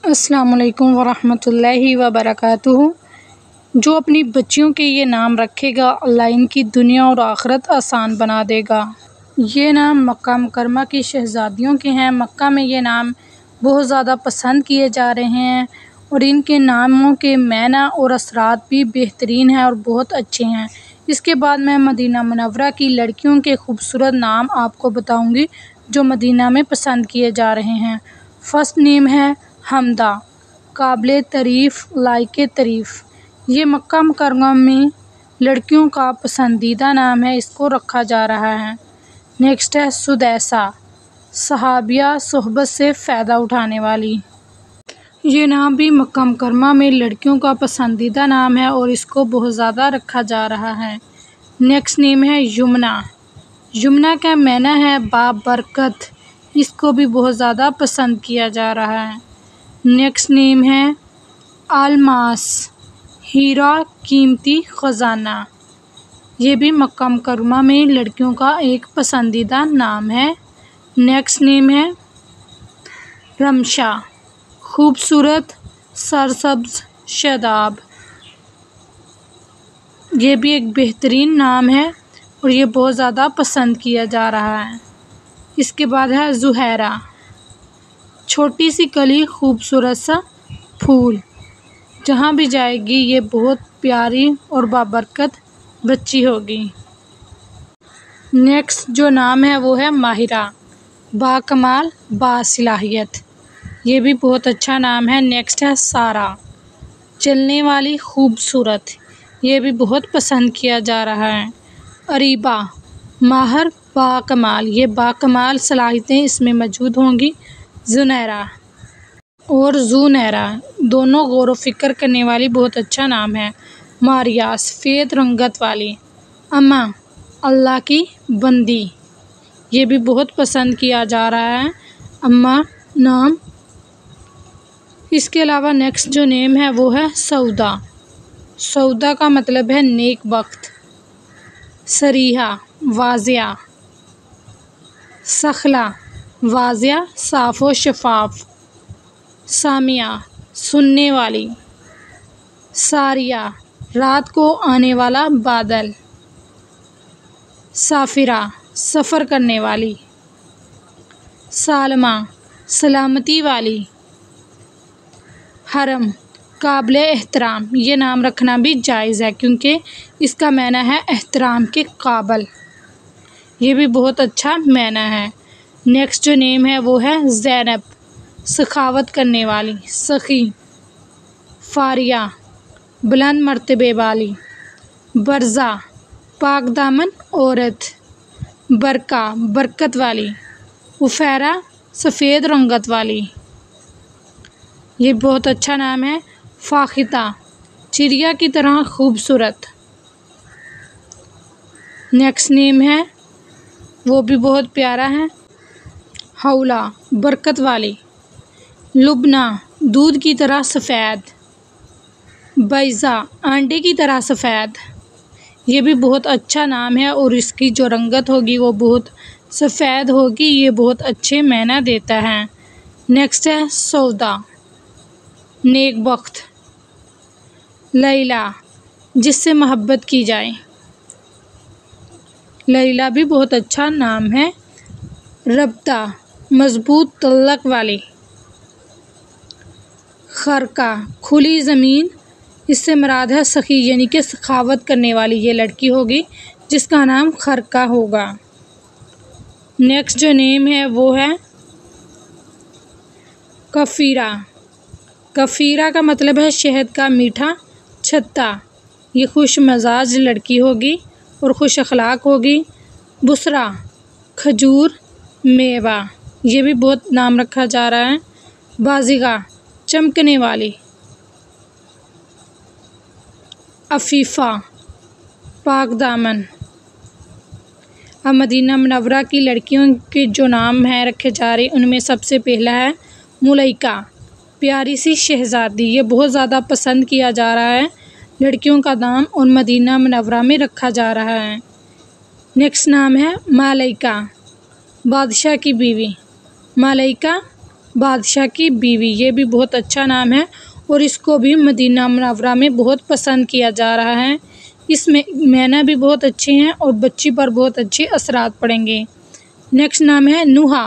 अस्सलाम वालेकुम वरहमतुल्लाहि वबरकातुहू। जो अपनी बच्चियों के ये नाम रखेगा अल्लाह इनकी दुनिया और आखिरत आसान बना देगा। ये नाम मक्का मुकरमा की शहज़ादियों के हैं। मक्का में ये नाम बहुत ज़्यादा पसंद किए जा रहे हैं और इनके नामों के माना और असरात भी बेहतरीन हैं और बहुत अच्छे हैं। इसके बाद मैं मदीना मुनव्वरा की लड़कियों के खूबसूरत नाम आपको बताऊंगी जो मदीना में पसंद किए जा रहे हैं। फ़र्स्ट नेम है हमदा, काबिल तारीफ़, लायके तारीफ़। ये मक्का मुकरमा में लड़कियों का पसंदीदा नाम है, इसको रखा जा रहा है। नेक्स्ट है सुदैसा, सहाबिया, सोहबत से फ़ायदा उठाने वाली। ये नाम भी मक्का मुकरमा में लड़कियों का पसंदीदा नाम है और इसको बहुत ज़्यादा रखा जा रहा है। नेक्स्ट नेम है यमुना। यमुना का माना है बाबरकत, इसको भी बहुत ज़्यादा पसंद किया जा रहा है। नेक्स्ट नेम है अलमास, हीरा, कीमती ख़जाना। ये भी मक्का मुकरमा में लड़कियों का एक पसंदीदा नाम है। नेक्स्ट नेम है रमशा, खूबसूरत, सरसब्ज़, शादाब। ये भी एक बेहतरीन नाम है और ये बहुत ज़्यादा पसंद किया जा रहा है। इसके बाद है ज़ुहैरा, छोटी सी कली, खूबसूरत सा फूल। जहाँ भी जाएगी ये बहुत प्यारी और बाबरकत बच्ची होगी। नेक्स्ट जो नाम है वो है माहिरा, बाकमाल, बासलाहियत। ये भी बहुत अच्छा नाम है। नेक्स्ट है सारा, चलने वाली, खूबसूरत। ये भी बहुत पसंद किया जा रहा है। अरीबा, माहर, बाकमाल। ये बाकमाल सलाहियतें इसमें मौजूद होंगी। जुनैरा और ज़ुनैरा दोनों गौर व फिक्र करने वाली बहुत अच्छा नाम है। मारिया, सफ़ेद रंगत वाली। अम्मा, अल्लाह की बंदी। ये भी बहुत पसंद किया जा रहा है अम्मा नाम। इसके अलावा नेक्स्ट जो नेम है वो है सौदा। सौदा का मतलब है नेक वक्त। सरीहा, वाज़िया। सखला, वाज़िया, साफ़ व शफाफ। सामिया, सुनने वाली। सारिया, रात को आने वाला बादल। साफिरा, सफ़र करने वाली। सालमा, सलामती वाली। हरम, काबिल एहतराम। ये नाम रखना भी जायज़ है क्योंकि इसका माना है एहतराम के काबिल। ये भी बहुत अच्छा माना है। नेक्स्ट जो नेम है वो है ज़ैनब, सखावत करने वाली। सखी, फारिया, बुलंद मर्तबे वाली। बरज़ा, पाक दामन औरत। बरका, बरकत वाली। उफ़ैरा, सफ़ेद रंगत वाली। ये बहुत अच्छा नाम है। फ़ाख़िता, चिड़िया की तरह खूबसूरत। नेक्स्ट नेम है वो भी बहुत प्यारा है। हौला, बरकत वाली। लुबना, दूध की तरह सफ़ेद। बैज़ा, अंडे की तरह सफ़ेद। ये भी बहुत अच्छा नाम है और इसकी जो रंगत होगी वो बहुत सफ़ेद होगी। ये बहुत अच्छे माना देता है। नेक्स्ट है सौदा, नेक वक्त। लैला, जिससे मोहब्बत की जाए। लैला भी बहुत अच्छा नाम है। रब्ता, मज़बूत तल्लक वाली। खरका, खुली ज़मीन। इससे मुराद है सखी यानी कि सखावत करने वाली ये लड़की होगी जिसका नाम खरका होगा। नेक्स्ट जो नेम है वो है कफ़ीरा। कफ़ीरा का मतलब है शहद का मीठा छत्ता। ये खुश मजाज लड़की होगी और खुश अखलाक होगी। बुसरा, खजूर, मेवा। ये भी बहुत नाम रखा जा रहा है। बाज़िगा, चमकने वाली। अफ़ीफ़ा, पाक दामन। अब मदीना मुनव्वरा की लड़कियों के जो नाम हैं रखे जा रहे उनमें सबसे पहला है मुलैका, प्यारी सी शहज़ादी। ये बहुत ज़्यादा पसंद किया जा रहा है लड़कियों का नाम और मदीना मुनव्वरा में रखा जा रहा है। नेक्स्ट नाम है मालैका, बादशाह की बीवी। मालैका, बादशाह की बीवी, ये भी बहुत अच्छा नाम है और इसको भी मदीना मुनव्वरा में बहुत पसंद किया जा रहा है। इसमें मैना भी बहुत अच्छे हैं और बच्ची पर बहुत अच्छे असरात पड़ेंगे। नेक्स्ट नाम है नुहा,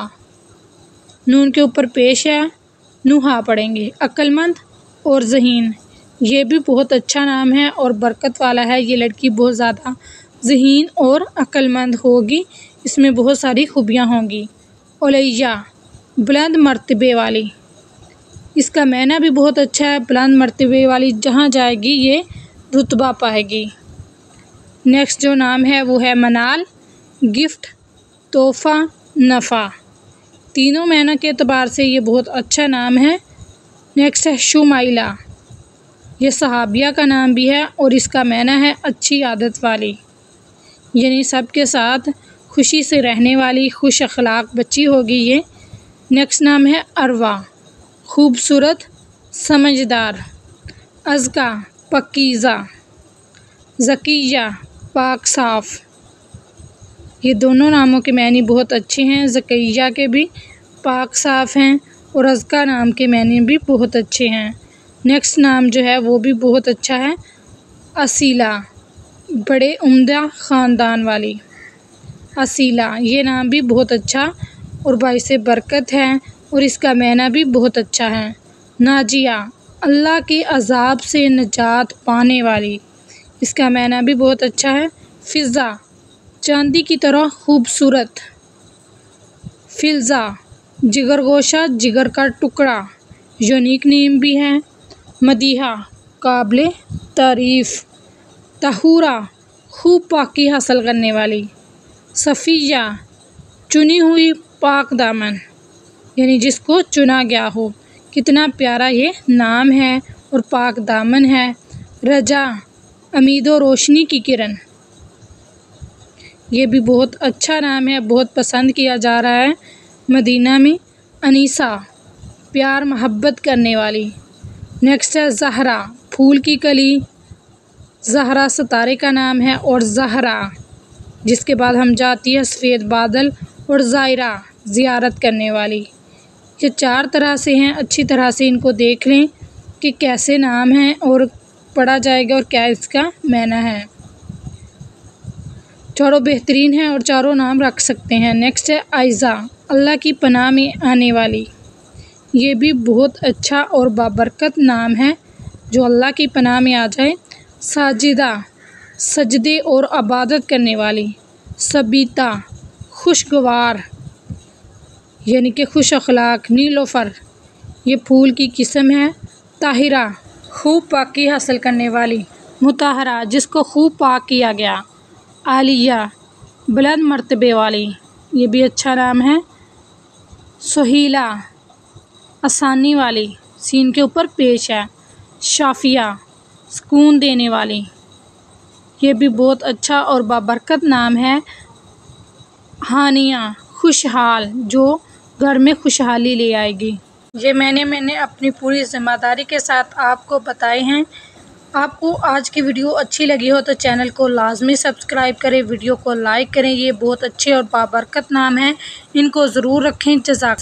नून के ऊपर पेश है, नुहा पढ़ेंगे। अक्लमंद और ज़हीन, ये भी बहुत अच्छा नाम है और बरकत वाला है। ये लड़की बहुत ज़्यादा ज़हीन और अक्लमंद होगी, इसमें बहुत सारी खूबियाँ होंगी। उलैया, बुलंद मर्तबे वाली, इसका मैना भी बहुत अच्छा है। बुलंद मर्तबे वाली, जहाँ जाएगी ये रुतबा पाएगी। नेक्स्ट जो नाम है वो है मनाल, गिफ्ट, तोहफ़ा, नफ़ा। तीनों मैना के एतबार से ये बहुत अच्छा नाम है। नेक्स्ट है शुमाइला, ये सहाबिया का नाम भी है और इसका मैना है अच्छी आदत वाली, यानी सबके साथ खुशी से रहने वाली खुश अखलाक बच्ची होगी ये। नेक्स्ट नाम है अरवा, खूबसूरत, समझदार। अज़का, पकीज़ा। ज़किया, पाक साफ़। ये दोनों नामों के मैनी बहुत अच्छे हैं। ज़किया के भी पाक साफ़ हैं और अज़का नाम के मैनी भी बहुत अच्छे हैं। नेक्स्ट नाम जो है वो भी बहुत अच्छा है, असीला, बड़े उम्दा ख़ानदान वाली। असीला, ये नाम भी बहुत अच्छा और बाइसे बरकत है और इसका मैना भी बहुत अच्छा है। नाजिया, अल्लाह के अज़ाब से निजात पाने वाली, इसका मैना भी बहुत अच्छा है। फ़िज़ा, चांदी की तरह खूबसूरत। फ़िल्ज़ा, जिगरगोशा, जिगर का टुकड़ा, यूनिक नेम भी है। मदीहा, काबिले तारीफ़। तहूरा, खूब पाकी हासिल करने वाली। सफ़िया, चुनी हुई पाक दामन, यानी जिसको चुना गया हो। कितना प्यारा ये नाम है और पाक दामन है। रजा, उम्मीद और रोशनी की किरण, ये भी बहुत अच्छा नाम है, बहुत पसंद किया जा रहा है मदीना में। अनीसा, प्यार मोहब्बत करने वाली। नेक्स्ट है ज़हरा, फूल की कली। ज़हरा सितारे का नाम है और ज़हरा, जिसके बाद हम जाती है सफ़ेद बादल। और ज़ायरा, ज़ियारत करने वाली। ये 4 तरह से हैं, अच्छी तरह से इनको देख लें कि कैसे नाम हैं और पढ़ा जाएगा और क्या इसका मैना है। चारों बेहतरीन हैं और चारों नाम रख सकते हैं। नेक्स्ट है आयज़ा, अल्लाह की पनाह में आने वाली, ये भी बहुत अच्छा और बाबरकत नाम है, जो अल्लाह की पनाह में आ जाए। साजिदा, सजदे और इबादत करने वाली। सबीता, खुशगवार, यानी कि खुश अखलाक। नीलोफ़र, ये फूल की किस्म है। ताहिरा, खूब पाकी हासिल करने वाली। मुताहरा, जिसको खूब पाक किया गया। आलिया, बुलंद मर्तबे वाली, ये भी अच्छा नाम है। सुहीला, आसानी वाली, सीन के ऊपर पेश है। शाफिया, सुकून देने वाली, ये भी बहुत अच्छा और बाबरकत नाम है। हानिया, खुशहाल, जो घर में खुशहाली ले आएगी। ये मैंने अपनी पूरी ज़िम्मेदारी के साथ आपको बताए हैं। आपको आज की वीडियो अच्छी लगी हो तो चैनल को लाजमी सब्सक्राइब करें, वीडियो को लाइक करें। ये बहुत अच्छे और बाबरकत नाम हैं, इनको ज़रूर रखें। जज़ाक।